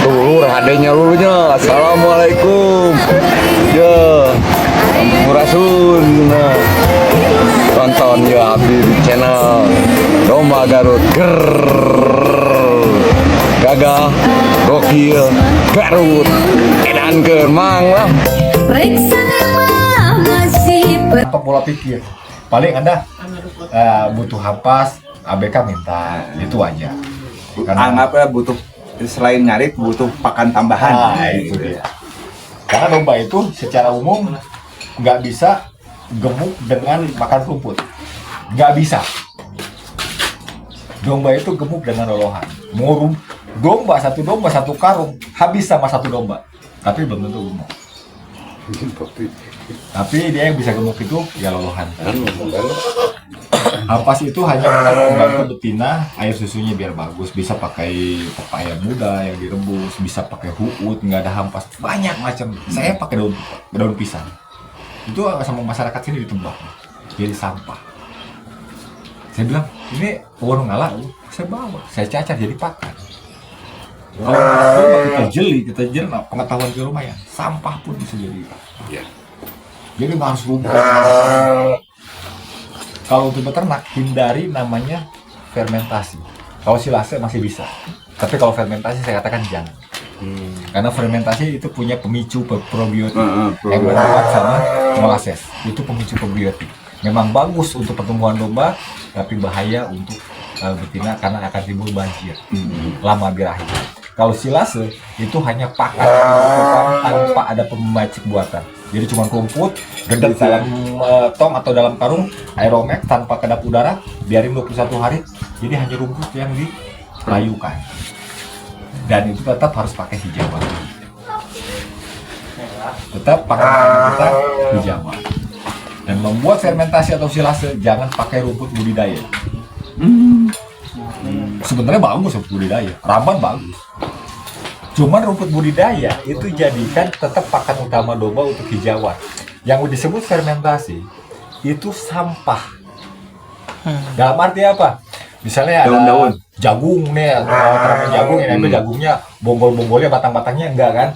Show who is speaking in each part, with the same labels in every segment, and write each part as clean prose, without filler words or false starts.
Speaker 1: Lur, adanya lurnya. Assalamualaikum. Ya, Sampurasun. Nah, tonton ya Abdi di channel Domba Garut. Gagah, gokil, Garut. Edan mang lah.
Speaker 2: Apa pola pikir? Paling Anda butuh hampas, ABK minta, itu aja. Karena
Speaker 3: Anggaplah butuh selain nyarit butuh pakan tambahan.
Speaker 2: itu dia. Karena domba itu secara umum nggak bisa gemuk dengan makan rumput, nggak bisa. Domba itu gemuk dengan lolohan. Mau domba satu karung habis sama satu domba, tapi belum tentu gemuk. Tapi dia yang bisa gemuk itu ya lolohan. Ampas itu hanya membantu betina air susunya biar bagus. Bisa pakai pepaya muda yang direbus, bisa pakai huut, nggak ada hampas, banyak macam. Saya pakai daun pisang. Itu sama masyarakat sini ditembak jadi sampah. Saya bilang ini warung ngalah, saya bawa, saya cacar jadi pakan. Kalau kita jeli, pengetahuan kita lumayan, sampah pun bisa jadi.
Speaker 1: Ya.
Speaker 2: Jadi nggak harus rumput. Kalau untuk beternak, hindari namanya fermentasi. Kalau silase masih bisa, tapi kalau fermentasi saya katakan jangan. Karena fermentasi itu punya pemicu probiotik, emulgat sama molases. Itu pemicu probiotik. Memang bagus untuk pertumbuhan domba, tapi bahaya untuk betina karena akan timbul banjir lama birahi. Kalau silase itu hanya pakan tanpa ada pemacik buatan. Jadi cuma rumput, gedek dalam tong atau dalam karung, aeromek tanpa kedap udara, biarin 21 hari. Jadi hanya rumput yang dilayukan. Dan itu tetap harus pakai hijauan. Tetap pakai kita hijauan. Dan membuat fermentasi atau silase jangan pakai rumput budidaya. Sebenarnya bagus rumput budidaya, ramban bagus. Cuman rumput budidaya itu jadikan tetap pakan utama domba untuk hijauan. Yang disebut fermentasi itu sampah. Dalam arti apa? Misalnya ada
Speaker 3: Daun-daun.
Speaker 2: jagung nih, tanaman jagung yang ambil jagungnya, bonggol-bonggolnya, batang-batangnya enggak kan?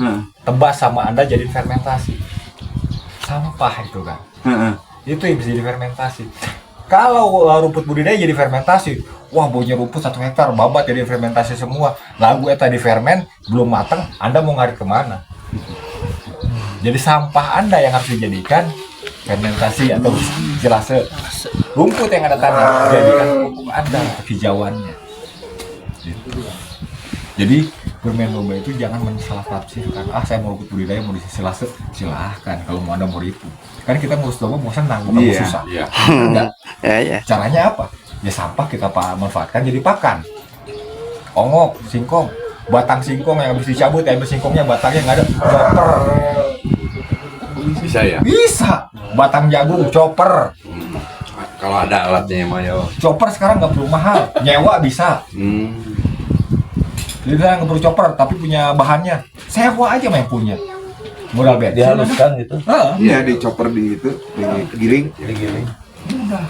Speaker 2: Tebas sama Anda jadi fermentasi. Sampah itu kan. Itu yang bisa jadi fermentasi. Kalau rumput budidaya jadi fermentasi, wah baunya rumput 1 hektar, babat jadi fermentasi semua. Lagu eta di fermen, belum matang, Anda mau ngarit kemana? Jadi sampah Anda yang harus dijadikan fermentasi atau silase. Rumput yang ada tanah, jadikan pupuk Anda hijauannya. Gitu. Jadi bermain domba itu jangan mensalah tafsirkan. Saya mau rumput budidaya, mau disilase, silahkan kalau mau Anda mau itu. Kan kita ngurus domba mau senang, bukan mau susah. Enggak. Caranya apa? Ya sampah kita manfaatkan jadi pakan. Ongok, singkong, batang singkong yang habis dicabut, ambil singkongnya, batangnya nggak ada, chopper.
Speaker 1: Bisa ya?
Speaker 2: Bisa. Batang jagung, chopper.
Speaker 1: Kalau ada alatnya emang ya.
Speaker 2: Chopper sekarang nggak perlu mahal, nyewa bisa. Jadi saya nggak perlu chopper, tapi punya bahannya, sewa aja yang punya. Modal bensin.
Speaker 4: Dihaluskan gitu.
Speaker 3: Iya, dicopper di itu, digiling.
Speaker 2: Mudah.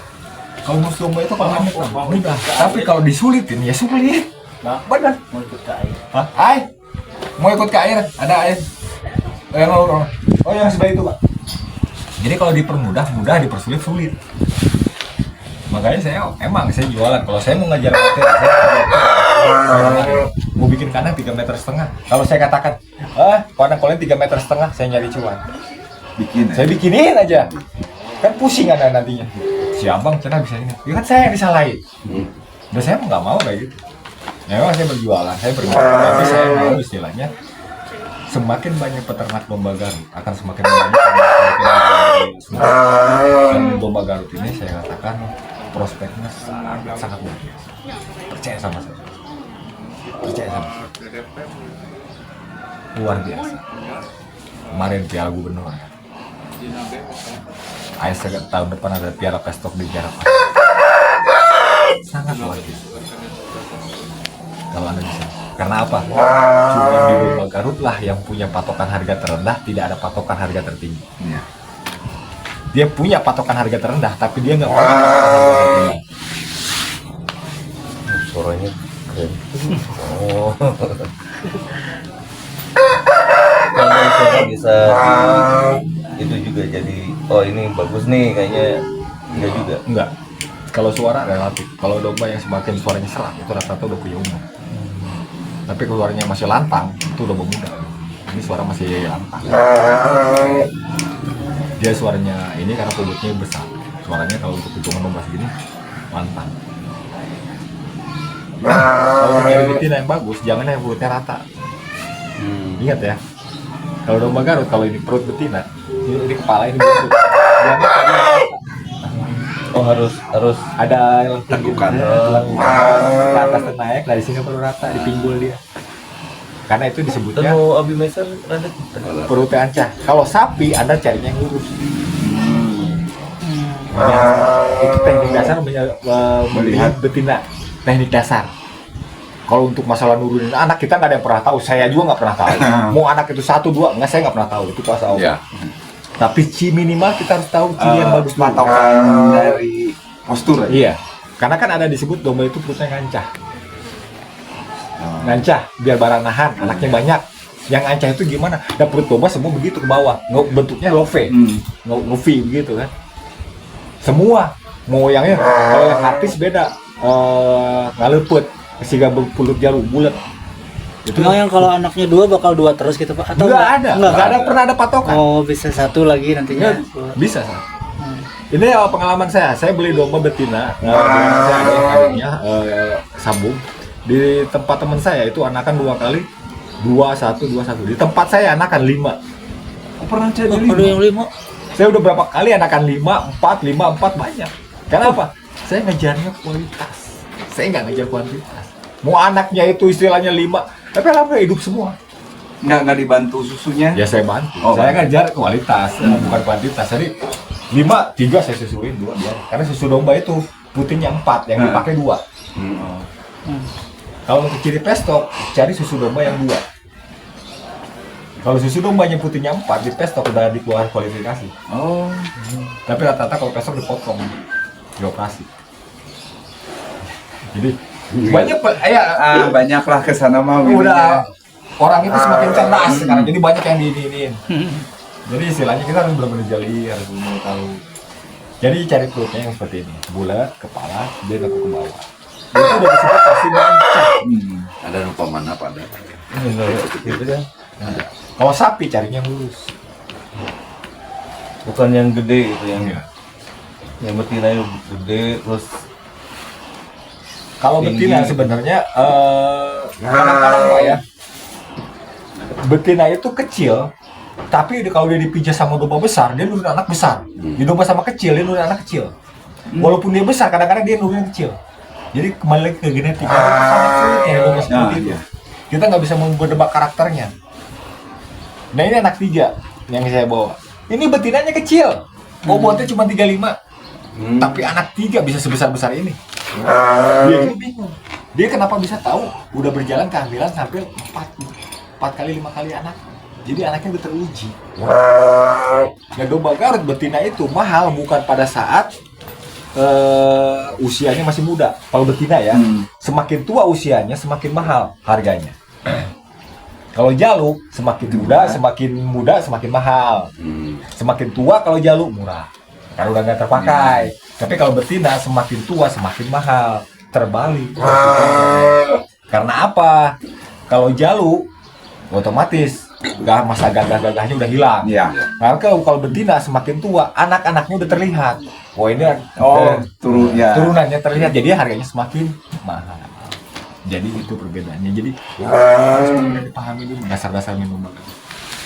Speaker 2: Kalau ngurus domba itu kalau mudah. Tapi kalau disulitin ya sulit. Benar.
Speaker 4: Mau ikut ke air.
Speaker 2: Hah? Mau ikut ke air? Ada air. Oh yang sebelah itu Pak. Jadi kalau dipermudah mudah, dipersulit sulit. Makanya saya jualan. Kalau saya mau ngajar hotel, mau bikin kandang 3,5 meter. Kalau saya katakan, kandang kalian 3,5 meter, saya nyari cuan. Saya bikinin aja. Kan pusing Anda nantinya. Si abang cina bisa ini. Ya kan saya yang disalahin. Dan saya nggak mau kayak gitu. Ya memang saya berjualan, saya berjualan. Tapi saya mau istilahnya semakin banyak peternak domba Garut akan semakin banyak dan domba Garut ini saya katakan prospeknya sangat luar biasa. Percaya sama saya. Luar biasa. Kemarin piala gubernur. Tahun depan ada piala pestok di Jakarta. Sangat luar biasa. Kalau Anda bisa. Karena apa? Cuma di domba Garut lah yang punya patokan harga terendah, tidak ada patokan harga tertinggi. Dia punya patokan harga terendah, tapi dia nggak punya patokan harga tertinggi.
Speaker 4: Suaranya keren. suara bisa itu juga jadi oh ini bagus nih kayaknya enggak juga.
Speaker 2: Enggak. Kalau suara relatif. Kalau domba yang semakin suaranya serak itu rata-rata udah punya umur. Tapi kalau suaranya masih lantang itu domba muda. Ini suara masih lantang. Dia suaranya ini karena bobotnya besar. Suaranya kalau untuk hitungan domba segini lantang. Kalau nyari betina yang bagus, jangan yang perutnya rata. Ingat ya. Kalau domba Garut, kalau ini perut betina, ini kepala ini bentuk. Jangan tadi rata.
Speaker 4: Oh harus
Speaker 2: Ada yang
Speaker 1: Tegukan.
Speaker 2: ke atas dan naik, dari sini baru rata di pinggul dia. Karena itu disebutnya
Speaker 4: temu Abi Meser ada
Speaker 2: perutnya ancah. Kalau sapi, Anda carinya yang lurus. Itu teknik dasar melihat betina. Teknik dasar. Kalau untuk masalah nurunin anak, kita nggak ada yang pernah tahu. Saya juga nggak pernah tahu. Mau anak itu 1, 2, nggak, saya nggak pernah tahu. Itu kuasa Allah.
Speaker 1: Ya.
Speaker 2: Tapi minimal kita harus tahu ciri yang bagus dulu.
Speaker 3: Patokan dari postur aja.
Speaker 2: Iya. Karena kan ada disebut domba itu perutnya ngancah. Ngancah, biar barang nahan, anaknya banyak. Yang ngancah itu gimana? Dan perut domba semua begitu ke bawah. Bentuknya love, V begitu kan. Semua. Mau yang kalau yang artis beda. Ngaleput. Sehingga berpulut jarum, bulat. Itu
Speaker 5: Emang yang kalau anaknya 2 bakal 2 terus gitu Pak? Atau
Speaker 2: nggak ada. Nggak ada pernah ada patokan.
Speaker 5: Oh, bisa 1 lagi nantinya.
Speaker 2: Bisa, Sa. Ini pengalaman saya beli domba betina, dengan saya ada yang kawinnya sambung di tempat teman saya itu anakan 2 kali, 2-1. Di tempat saya anakan 5.
Speaker 3: Oh, pernah jadi
Speaker 5: Ada yang 5.
Speaker 2: Saya udah berapa kali anakan 5-4 banyak. Kenapa? Saya ngejarnya kualitas. Saya nggak ngejar kuantitas. Mau anaknya itu istilahnya 5, tapi alhamdulillah hidup semua.
Speaker 3: nggak dibantu susunya.
Speaker 2: Ya saya bantu.
Speaker 3: Oh.
Speaker 2: Saya ngejar kualitas, bukan kuantitas. Jadi 3 saya susuin 2 dia. Karena susu domba itu putihnya 4, yang dipakai 2. Kalau untuk ciri pestok, cari susu domba yang 2. Kalau susu dombanya putihnya 4, di pestok udah dikeluar kualifikasi.
Speaker 3: Oh.
Speaker 2: Tapi rata-rata kalau pestok dipotong, dioperasi. Jadi banyak
Speaker 3: Banyaklah kesana mah.
Speaker 2: udah orang itu semakin cerdas sekarang, jadi banyak yang diinin. Jadi istilahnya kita harus benar-benar jeli, harus benar tahu. Jadi cari perutnya yang seperti ini, bulat, kepala, dia nekuk ke bawah. Itu udah disebut pasti ngancah.
Speaker 1: Ada umpamanya apa ada?
Speaker 4: gitu kan.
Speaker 2: Nah, kalau sapi carinya yang lurus.
Speaker 4: Bukan yang gede itu yang
Speaker 2: Iya.
Speaker 4: yang betina itu gede terus
Speaker 2: Kalau
Speaker 4: tinggi.
Speaker 2: betina sebenarnya kadang-kadang Pak ya, betina itu kecil, tapi kalau dia dipijak sama domba besar, dia nurunin anak besar. Di domba sama kecil, dia nurunin anak kecil. Walaupun dia besar, kadang-kadang dia nurunin kecil. Jadi kembali lagi ke genetika. Sangat sulit ya domba seperti itu.
Speaker 3: iya.
Speaker 2: Kita nggak bisa menebak karakternya. Nah ini anak 3 yang saya bawa. Ini betinanya kecil, bobotnya cuma 35. Tapi anak 3 bisa sebesar-besar ini. Dia ini bingung. Dia kenapa bisa tahu? Udah berjalan kehamilan sampai 4 kali 5 kali anak. Jadi anaknya udah teruji. Dan domba Garut betina itu mahal bukan pada saat usianya masih muda. Kalau betina ya, semakin tua usianya semakin mahal harganya. Kalau jaluk semakin muda semakin mahal. Semakin tua kalau jaluk murah. Karena udah nggak terpakai. Tapi kalau betina semakin tua semakin mahal. Terbalik. Karena apa? Kalau jaluk otomatis masa gagah-gagahnya udah hilang.
Speaker 3: Iya.
Speaker 2: Nah, kalau betina semakin tua, anak-anaknya udah terlihat. Oh ini turunannya terlihat, jadi harganya semakin mahal. Jadi itu perbedaannya. Jadi harus benar-benar dipahami dulu dasar-dasar minum.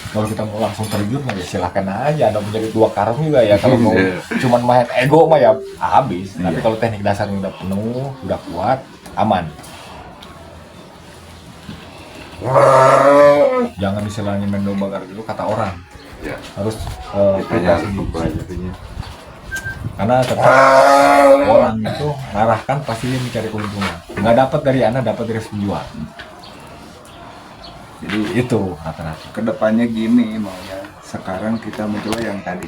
Speaker 2: Kalau kita mau langsung terjun ya silahkan aja. Anda menjadi 2 karung juga ya. Kalau mau cuman main ego mah ya habis. Tapi kalau teknik dasarnya udah penuh, udah kuat, aman. Jangan istilahnya main domba Garut dulu kata orang.
Speaker 1: Ya.
Speaker 2: Harus
Speaker 1: Banyak
Speaker 2: sendiri. Karena tetap orang itu ngarahkan pasti dia mencari keuntungan. Nggak dapat dari Anda, dapat dari penjual. Jadi itu rata-rata.
Speaker 3: Kedepannya gini maunya. Sekarang kita mencoba yang tadi.